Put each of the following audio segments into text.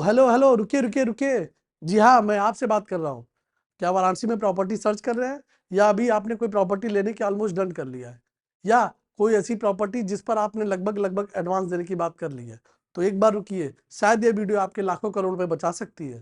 Hello hello, रुकिए रुकिए रुकिए। जी हाँ, मैं आपसे बात कर रहा हूँ। क्या वाराणसी में प्रॉपर्टी सर्च कर रहे हैं, या अभी आपने कोई प्रॉपर्टी लेने की ऑलमोस्ट डन कर लिया है, या कोई ऐसी प्रॉपर्टी जिस पर आपने लगभग लगभग एडवांस देने की बात कर ली है? तो एक बार रुकिए, शायद ये वीडियो आपके लाखों करोड़ रुपए बचा सकती है।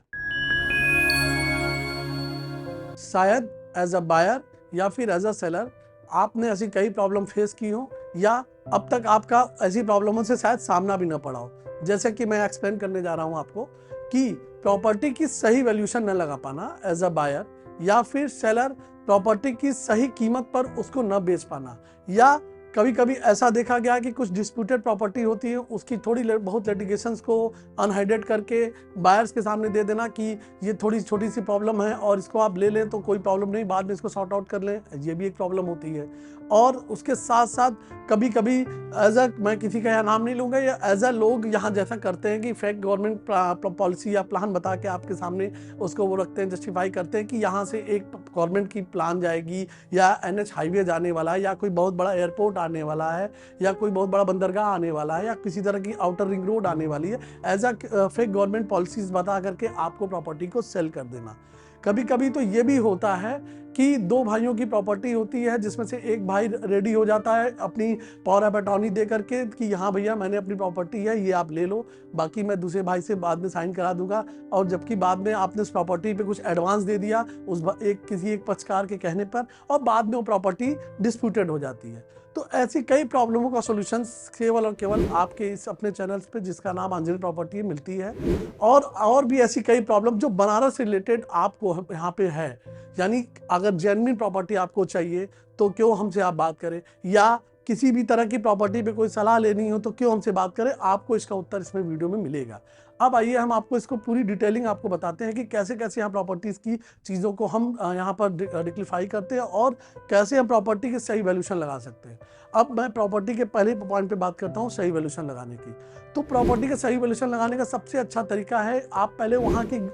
शायद एज अ बायर या फिर एज अ सेलर आपने ऐसी कई प्रॉब्लम फेस की हो, या अब तक आपका ऐसी प्रॉब्लमों से शायद सामना भी ना पड़ा हो। जैसे कि मैं एक्सप्लेन करने जा रहा हूं आपको कि प्रॉपर्टी की सही वैल्यूएशन न लगा पाना एज अ बायर, या फिर सेलर प्रॉपर्टी की सही कीमत पर उसको न बेच पाना, या कभी कभी ऐसा देखा गया कि कुछ डिस्प्यूटेड प्रॉपर्टी होती है, उसकी थोड़ी बहुत लिटिगेशंस को अनहाइडेड करके बायर्स के सामने दे देना कि ये थोड़ी छोटी सी प्रॉब्लम है और इसको आप ले लें तो कोई प्रॉब्लम नहीं, बाद में इसको सॉर्ट आउट कर लें, ये भी एक प्रॉब्लम होती है। और उसके साथ साथ कभी कभी एज अ, मैं किसी का यहाँ नाम नहीं लूँगा, या एज अ लोग यहाँ जैसा करते हैं कि फेक गवर्नमेंट पॉलिसी या प्लान बता के आपके सामने उसको वो रखते हैं, जस्टिफाई करते हैं कि यहाँ से एक गवर्नमेंट की प्लान जाएगी, या एनएच हाईवे जाने वाला है, या कोई बहुत बड़ा एयरपोर्ट आने वाला है, या कोई बहुत बड़ा बंदरगाह आने वाला है, या किसी तरह की आउटर रिंग रोड आने वाली है। As a fake government policies बता करके आपको प्रॉपर्टी को सेल कर देना। कभी कभी तो ये भी होता है कि दो भाइयों की प्रॉपर्टी होती है, जिसमें से एक भाई रेडी हो जाता है अपनी पावर ऑफ अटॉर्नी दे करके कि हाँ भैया मैंने अपनी प्रॉपर्टी है, ये आप ले लो, बाकी मैं दूसरे भाई से बाद में साइन करा दूंगा। और जबकि बाद में आपने उस प्रॉपर्टी पे कुछ एडवांस दे दिया उस किसी एक पक्षकार के कहने पर, और बाद में वो प्रॉपर्टी डिस्प्यूटेड हो जाती है। तो ऐसी कई प्रॉब्लमों का सॉल्यूशन केवल और केवल आपके इस अपने चैनल्स पे, जिसका नाम अंजलि प्रॉपर्टी मिलती है। और भी ऐसी कई प्रॉब्लम जो बनारस से रिलेटेड आपको यहाँ पे है। यानी अगर जेन्युइन प्रॉपर्टी आपको चाहिए तो क्यों हमसे आप बात करें, या किसी भी तरह की प्रॉपर्टी पे कोई सलाह लेनी हो तो क्यों हमसे बात करें, आपको इसका उत्तर इसमें वीडियो में मिलेगा। अब आइए हम आपको इसको पूरी डिटेलिंग आपको बताते हैं कि कैसे कैसे यहाँ प्रॉपर्टीज की चीज़ों को हम यहाँ पर डिक्लिफाई करते हैं, और कैसे हम प्रॉपर्टी की सही वैल्यूशन लगा सकते हैं। अब मैं प्रॉपर्टी के पहले पॉइंट पे बात करता हूँ, सही वैल्यूशन लगाने की। तो प्रॉपर्टी का सही वैल्यूशन लगाने का सबसे अच्छा तरीका है, आप पहले वहाँ की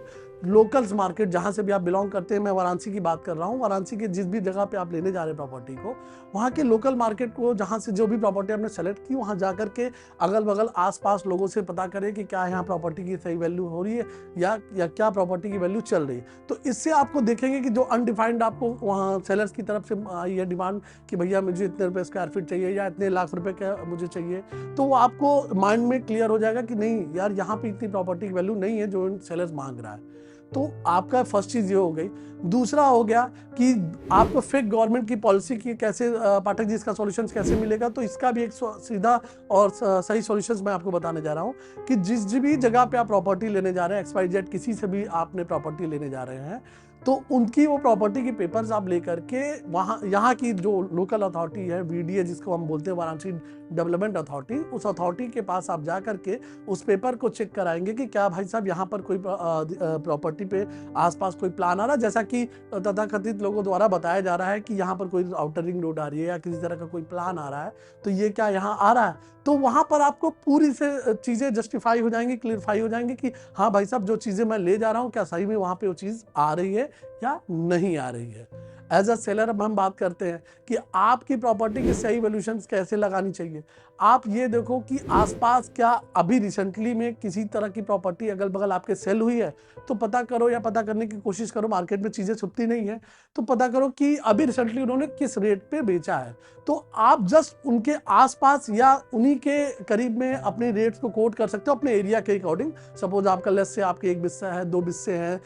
लोकल्स मार्केट, जहाँ से भी आप बिलोंग करते हैं, मैं वाराणसी की बात कर रहा हूँ, वाराणसी के जिस भी जगह पे आप लेने जा रहे हैं प्रॉपर्टी को, वहाँ के लोकल मार्केट को, जहाँ से जो भी प्रॉपर्टी आपने सेलेक्ट की, वहाँ जा करके अगल बगल आसपास लोगों से पता करें कि क्या यहाँ प्रॉपर्टी की सही वैल्यू हो रही है, या क्या प्रॉपर्टी की वैल्यू चल रही है। तो इससे आपको देखेंगे कि जो अनडिफाइंड आपको वहाँ सेलर्स की तरफ से आई है डिमांड कि भैया मुझे इतने रुपये स्क्वायर फीट चाहिए, या इतने लाख रुपए का मुझे चाहिए, तो वो आपको माइंड में क्लियर हो जाएगा कि नहीं यार, यहाँ पे इतनी प्रॉपर्टी की वैल्यू नहीं है जो सेलर्स मांग रहा है। तो आपका फर्स्ट चीज ये हो गई। दूसरा हो गया कि आपको फेक गवर्नमेंट की पॉलिसी की कैसे, पाठक जी, इसका सॉल्यूशन कैसे मिलेगा, तो इसका भी एक सीधा और सही सॉल्यूशन मैं आपको बताने जा रहा हूँ कि जिस भी जगह पे आप प्रॉपर्टी लेने जा रहे हैं, XYZ किसी से भी आपने प्रॉपर्टी लेने जा रहे हैं, तो उनकी वो प्रॉपर्टी की पेपर्स आप लेकर के वहाँ, यहाँ की जो लोकल अथॉरिटी है, VDA जिसको हम बोलते हैं, वाराणसी डेवलपमेंट अथॉरिटी, उस अथॉरिटी के पास आप जा करके उस पेपर को चेक कराएंगे कि क्या भाई साहब यहाँ पर कोई प्रॉपर्टी पे आसपास कोई प्लान आ रहा है, जैसा कि तथाकथित लोगों द्वारा बताया जा रहा है कि यहाँ पर कोई आउटर रिंग रोड आ रही है, या किसी तरह का कोई प्लान आ रहा है, तो ये क्या यहाँ आ रहा है। तो वहाँ पर आपको पूरी से चीज़ें जस्टिफाई हो जाएंगी, क्लियरफाई हो जाएंगी कि हाँ भाई साहब, जो चीज़ें मैं ले जा रहा हूँ क्या सही में वहाँ पे वो चीज़ आ रही है या नहीं आ रही है। एज अ सेलर अब हम बात करते हैं कि आपकी प्रॉपर्टी की सही वैल्यूशन कैसे लगानी चाहिए। आप ये देखो कि आसपास क्या अभी रिसेंटली में किसी तरह की प्रॉपर्टी अगल बगल आपके सेल हुई है, तो पता करो, या पता करने की कोशिश करो, मार्केट में चीज़ें छुपती नहीं है, तो पता करो कि अभी रिसेंटली उन्होंने किस रेट पे बेचा है। तो आप जस्ट उनके आसपास या उन्हीं के करीब में अपने रेट्स को कोट कर सकते हो अपने एरिया के अकॉर्डिंग। सपोज आपका लेस से आपके 1 बिस्सा है, 2 बिस्से हैं,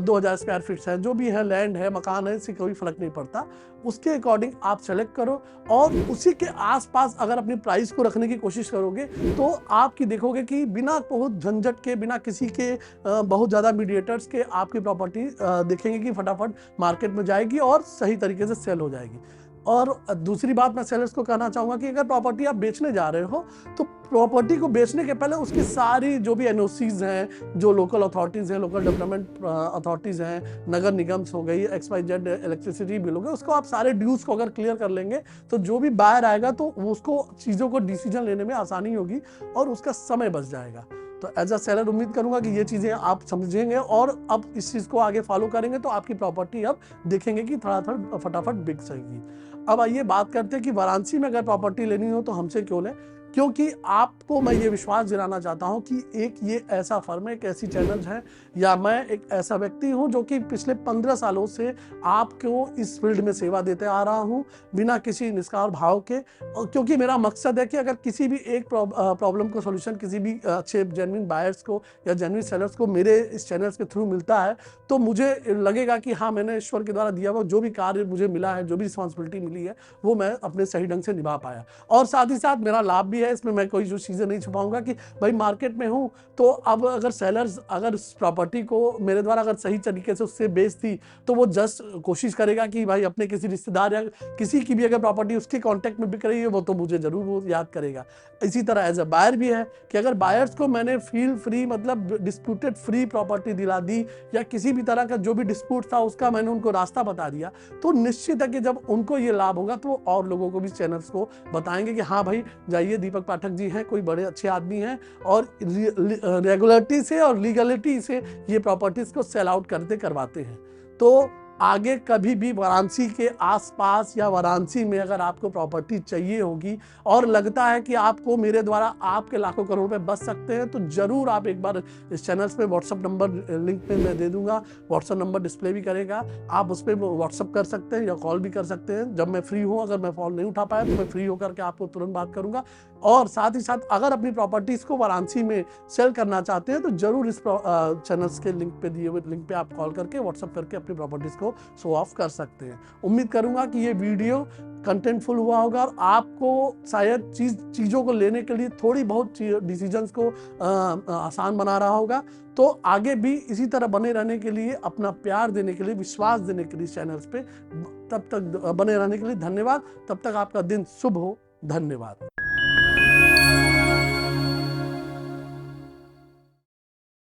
2000 स्क्वायर फीट है, जो भी है, लैंड है, मकान है, इससे कोई फर्क नहीं पड़ता, उसके अकॉर्डिंग आप सेलेक्ट करो। और उसी के आसपास अगर अपनी प्राइस को रखने की कोशिश करोगे, तो आपकी देखोगे कि बिना बहुत झंझट के, बिना किसी के बहुत ज़्यादा मीडिएटर्स के, आपकी प्रॉपर्टी देखेंगे कि फटाफट मार्केट में जाएगी और सही तरीके से सेल हो जाएगी। और दूसरी बात मैं सेलर्स को कहना चाहूँगा कि अगर प्रॉपर्टी आप बेचने जा रहे हो, तो प्रॉपर्टी को बेचने के पहले उसकी सारी जो भी एनओसीज हैं, जो लोकल अथॉरिटीज़ हैं, लोकल डेवलपमेंट अथॉरिटीज़ हैं, नगर निगम हो गई, XYZ इलेक्ट्रिसिटी बिल हो गए, उसको आप सारे ड्यूज को अगर क्लियर कर लेंगे, तो जो भी बायर आएगा तो उसको चीज़ों को डिसीजन लेने में आसानी होगी और उसका समय बच जाएगा। तो एज अ सेलर उम्मीद करूंगा कि ये चीज़ें आप समझेंगे और अब इस चीज़ को आगे फॉलो करेंगे, तो आपकी प्रॉपर्टी अब देखेंगे कि थोड़ा फटाफट बिक सकेगी। अब आइए बात करते हैं कि वाराणसी में अगर प्रॉपर्टी लेनी हो तो हमसे क्यों लें। क्योंकि आपको मैं ये विश्वास दिलाना चाहता हूं कि एक ये ऐसा फर्म है, एक ऐसी चैनल है, या मैं एक ऐसा व्यक्ति हूं जो कि पिछले 15 सालों से आपको इस फील्ड में सेवा देते आ रहा हूं बिना किसी निष्काम भाव के। क्योंकि मेरा मकसद है कि अगर किसी भी एक प्रॉब्लम को सोल्यूशन किसी भी अच्छे जेन्युइन बायर्स को या जेन्युइन सेलर्स को मेरे इस चैनल्स के थ्रू मिलता है, तो मुझे लगेगा कि हाँ, मैंने ईश्वर के द्वारा दिया हुआ जो भी कार्य मुझे मिला है, जो भी रिस्पॉन्सिबिलिटी मिली है, वो मैं अपने सही ढंग से निभा पाया। और साथ ही साथ मेरा लाभ भी है इसमें, मैं कोई जो चीज़ें नहीं छुपाऊंगा कि भाई मार्केट में हूँ, तो अब अगर सेलर्स अगर उस प्रॉपर्टी को मेरे द्वारा अगर सही तरीके से उससे बेच दी, तो वो जस्ट कोशिश करेगा कि भाई अपने किसी रिश्तेदार या किसी की भी अगर प्रॉपर्टी उसके कॉन्टेक्ट में बिक रही है, वो तो मुझे जरूर वो याद करेगा। इसी तरह एज अ बायर भी है कि अगर बायर्स को मैंने फील फ्री मतलब डिस्प्यूटेड फ्री प्रॉपर्टी दिला दी, या किसी भी तरह का जो भी डिस्प्यूट था उसका मैंने उनको रास्ता बता दिया, तो निश्चित है कि जब उनको ये लाभ होगा तो और लोगों को भी चैनल्स को बताएंगे कि हाँ भाई जाइए, दीपक पाठक जी हैं, कोई बड़े अच्छे आदमी हैं और रेगुलरिटी से और लीगलिटी से ये प्रॉपर्टीज को सेल आउट करते करवाते हैं। तो आगे कभी भी वाराणसी के आसपास या वाराणसी में अगर आपको प्रॉपर्टी चाहिए होगी और लगता है कि आपको मेरे द्वारा आपके लाखों करोड़ रुपए बच सकते हैं, तो जरूर आप एक बार इस चैनल्स पे व्हाट्सअप नंबर लिंक पे मैं दे दूंगा, व्हाट्सअप नंबर डिस्प्ले भी करेगा, आप उस पर व्हाट्सअप कर सकते हैं या कॉल भी कर सकते हैं जब मैं फ्री हूँ। अगर मैं कॉल नहीं उठा पाया तो मैं फ्री होकर के आपको तुरंत बात करूंगा। और साथ ही साथ अगर अपनी प्रॉपर्टीज को वाराणसी में सेल करना चाहते हैं तो जरूर इस चैनल्स के लिंक पे दिए हुए लिंक पे आप कॉल करके व्हाट्सअप करके अपनी प्रॉपर्टीज को शो ऑफ कर सकते हैं। उम्मीद करूंगा कि ये वीडियो कंटेंटफुल हुआ होगा और आपको शायद चीज़ों को लेने के लिए थोड़ी बहुत डिसीजंस को आसान बना रहा होगा। तो आगे भी इसी तरह बने रहने के लिए, अपना प्यार देने के लिए, विश्वास देने के लिए चैनल्स पे तब तक बने रहने के लिए धन्यवाद। तब तक आपका दिन शुभ हो। धन्यवाद।